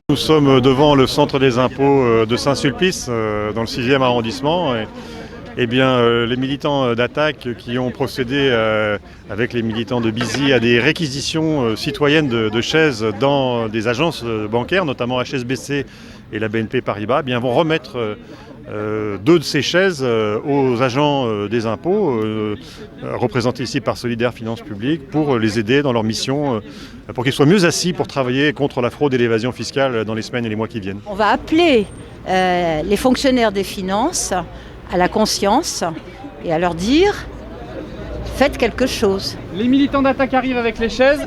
Nous sommes devant le centre des impôts de Saint-Sulpice, dans le 6e arrondissement. Eh bien, les militants d'Attaque qui ont procédé avec les militants de Bizy à des réquisitions citoyennes de chaises dans des agences bancaires, notamment HSBC et la BNP Paribas, eh bien, vont remettre 2 de ces chaises aux agents des impôts, représentés ici par Solidaire Finances Publiques, pour les aider dans leur mission, pour qu'ils soient mieux assis pour travailler contre la fraude et l'évasion fiscale dans les semaines et les mois qui viennent. On va appeler les fonctionnaires des finances à la conscience et à leur dire « faites quelque chose ». Les militants d'Attaque arrivent avec les chaises.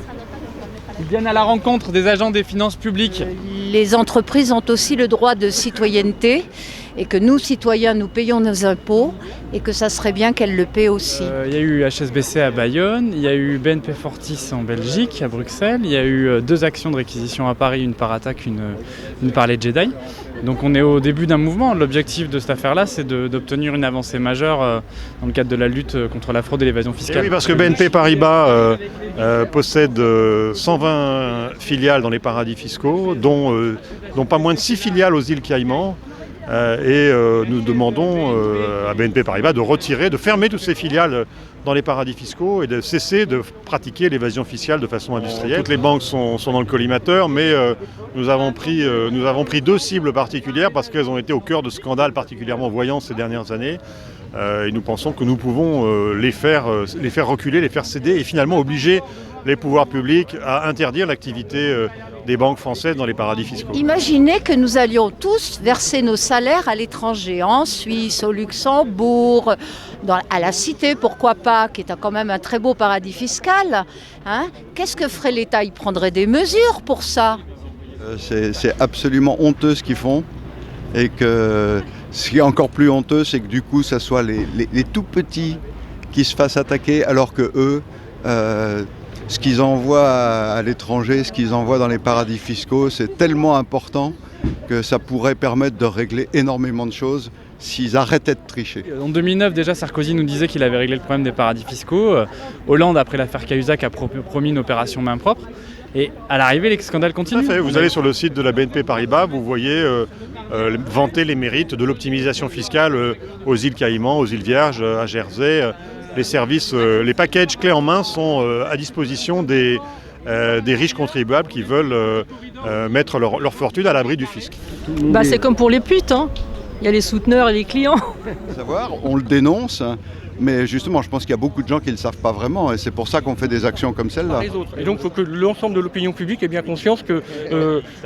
Ils viennent à la rencontre des agents des finances publiques. Les entreprises ont aussi le droit de citoyenneté et que nous, citoyens, nous payons nos impôts et que ça serait bien qu'elles le paient aussi. Il y a eu HSBC à Bayonne, il y a eu BNP Fortis en Belgique, à Bruxelles, il y a eu 2 actions de réquisition à Paris, une par Attaque, une par les Jedi. Donc on est au début d'un mouvement. L'objectif de cette affaire-là, c'est d'obtenir une avancée majeure dans le cadre de la lutte contre la fraude et l'évasion fiscale. Et oui, parce que BNP Paribas possède 120 filiales dans les paradis fiscaux, dont pas moins de 6 filiales aux îles Caïmans. Nous demandons à BNP Paribas de fermer toutes ces filiales dans les paradis fiscaux et de cesser de pratiquer l'évasion fiscale de façon industrielle. Toutes les banques sont dans le collimateur, mais nous avons pris 2 cibles particulières parce qu'elles ont été au cœur de scandales particulièrement voyants ces dernières années. Et nous pensons que nous pouvons les faire reculer, les faire céder et finalement obliger les pouvoirs publics à interdire l'activité des banques françaises dans les paradis fiscaux. Imaginez que nous allions tous verser nos salaires à l'étranger, en Suisse, au Luxembourg, à la Cité, pourquoi pas, qui est quand même un très beau paradis fiscal. Hein ? Qu'est-ce que ferait l'État ? Il prendrait des mesures pour ça. C'est absolument honteux ce qu'ils font. Et que ce qui est encore plus honteux, c'est que du coup, ça soit les tout petits qui se fassent attaquer, alors que eux, ce qu'ils envoient à l'étranger, ce qu'ils envoient dans les paradis fiscaux, c'est tellement important que ça pourrait permettre de régler énormément de choses s'ils arrêtaient de tricher. En 2009, déjà, Sarkozy nous disait qu'il avait réglé le problème des paradis fiscaux. Hollande, après l'affaire Cahuzac, a promis une opération main propre. Et à l'arrivée, les scandales continuent. Tout à fait. Vous allez sur le site de la BNP Paribas, vous voyez vanter les mérites de l'optimisation fiscale aux îles Caïmans, aux îles Vierges, à Jersey. Les services, les packages clés en main sont à disposition des riches contribuables qui veulent mettre leur fortune à l'abri du fisc. C'est comme pour les putes, hein. Il y a les souteneurs et les clients. Savoir, on le dénonce, mais justement, je pense qu'il y a beaucoup de gens qui ne le savent pas vraiment, et c'est pour ça qu'on fait des actions comme celle-là. Et donc, il faut que l'ensemble de l'opinion publique ait bien conscience que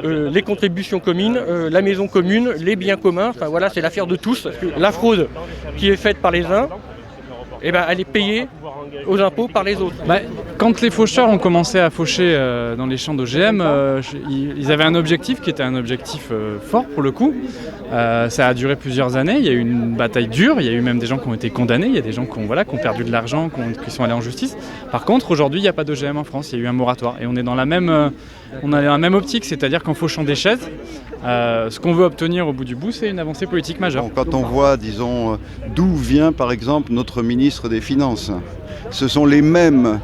les contributions communes, la maison commune, les biens communs, enfin voilà, c'est l'affaire de tous. La fraude qui est faite par les uns, elle est payée aux impôts par les autres. Quand les faucheurs ont commencé à faucher dans les champs d'OGM, ils avaient un objectif qui était un objectif fort pour le coup. Ça a duré plusieurs années, il y a eu une bataille dure, il y a eu même des gens qui ont été condamnés, il y a des gens qui ont perdu de l'argent, qui sont allés en justice. Par contre, aujourd'hui, il n'y a pas d'OGM en France, il y a eu un moratoire. Et on est dans la même optique, c'est-à-dire qu'en fauchant des chaises, ce qu'on veut obtenir au bout du bout, c'est une avancée politique majeure. Quand on voit, disons, d'où vient par exemple notre ministre des Finances, ce sont les mêmes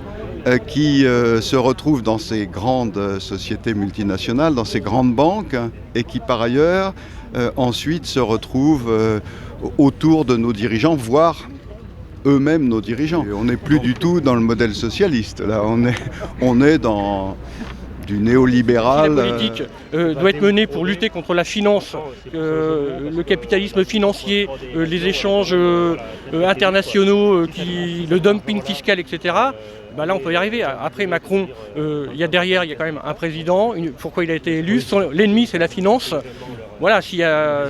qui se retrouvent dans ces grandes sociétés multinationales, dans ces grandes banques, et qui par ailleurs ensuite se retrouvent autour de nos dirigeants, voire eux-mêmes nos dirigeants. Et on n'est plus du tout dans le modèle socialiste, là on est dans du néolibéral. La politique doit être menée pour lutter contre la finance, le capitalisme financier, les échanges internationaux, le dumping fiscal, etc. Là, on peut y arriver. Après, Macron, derrière, il y a quand même un président. Pourquoi il a été élu ? L'ennemi, c'est la finance. Voilà, s'il y a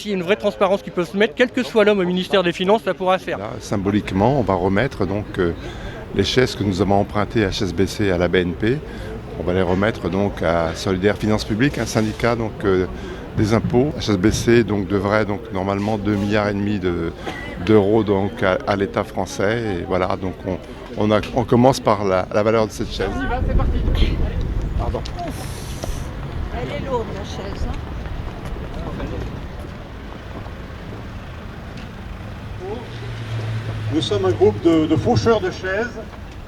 une vraie transparence qui peut se mettre, quel que soit l'homme au ministère des Finances, ça pourra faire. Là, symboliquement, on va remettre donc les chaises que nous avons empruntées à HSBC à la BNP. On va les remettre donc à Solidaire Finances Publiques, un syndicat donc des impôts. HSBC devrait normalement 2,5 milliards d'euros donc à l'État français. Et voilà, donc on commence par la valeur de cette chaise. On y va, c'est parti. Pardon. Elle est lourde la chaise. Hein. Nous sommes un groupe de faucheurs de chaises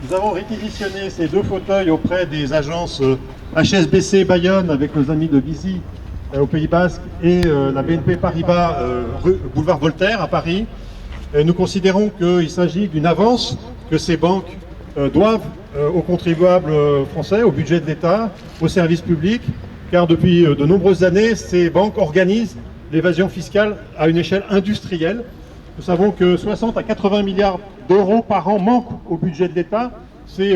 Nous avons réquisitionné ces 2 fauteuils auprès des agences HSBC Bayonne avec nos amis de Vizy au Pays Basque et la BNP Paribas boulevard Voltaire à Paris. Nous considérons qu'il s'agit d'une avance que ces banques doivent aux contribuables français, au budget de l'État, aux services publics, car depuis de nombreuses années, ces banques organisent l'évasion fiscale à une échelle industrielle. Nous savons que 60 à 80 milliards d'euros par an manquent au budget de l'État. C'est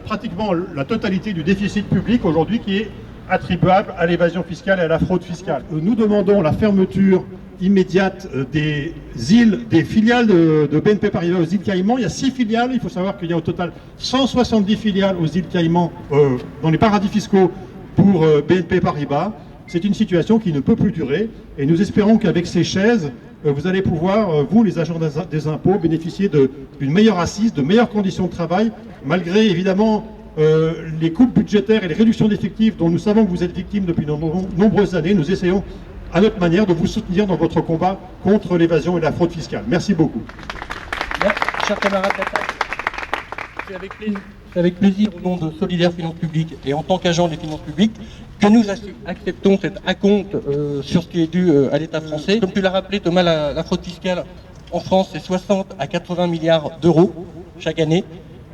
pratiquement la totalité du déficit public aujourd'hui qui est attribuable à l'évasion fiscale et à la fraude fiscale. Nous demandons la fermeture immédiate des îles, des filiales de BNP Paribas aux îles Caïmans. Il y a 6 filiales, il faut savoir qu'il y a au total 170 filiales aux îles Caïmans dans les paradis fiscaux pour BNP Paribas. C'est une situation qui ne peut plus durer et nous espérons qu'avec ces chaises, vous allez pouvoir, vous les agents des impôts, bénéficier d'une meilleure assise, de meilleures conditions de travail, malgré évidemment les coupes budgétaires et les réductions d'effectifs dont nous savons que vous êtes victimes depuis de nombreuses années. Nous essayons à notre manière de vous soutenir dans votre combat contre l'évasion et la fraude fiscale. Merci beaucoup. Merci, chers camarades. C'est avec plaisir au nom de Solidaires Finances Publiques et en tant qu'agent des finances publiques que nous acceptons cet acompte sur ce qui est dû à l'État français. Comme tu l'as rappelé Thomas, la fraude fiscale en France c'est 60 à 80 milliards d'euros chaque année.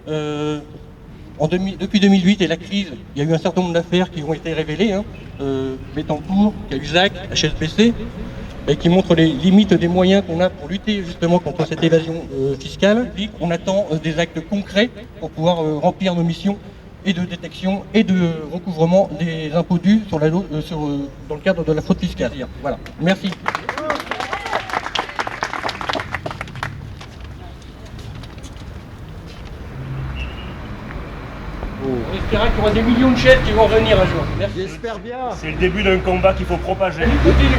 Depuis 2008 et la crise, il y a eu un certain nombre d'affaires qui ont été révélées, Bettencourt, Cahuzac, HSBC, et qui montrent les limites des moyens qu'on a pour lutter justement contre cette évasion fiscale. On attend des actes concrets pour pouvoir remplir nos missions et de détection et de recouvrement des impôts dus dans le cadre de la fraude fiscale. Voilà, merci. On espère qu'il y aura des millions de chaises qui vont venir un jour. Merci. J'espère bien. C'est le début d'un combat qu'il faut propager. Continue.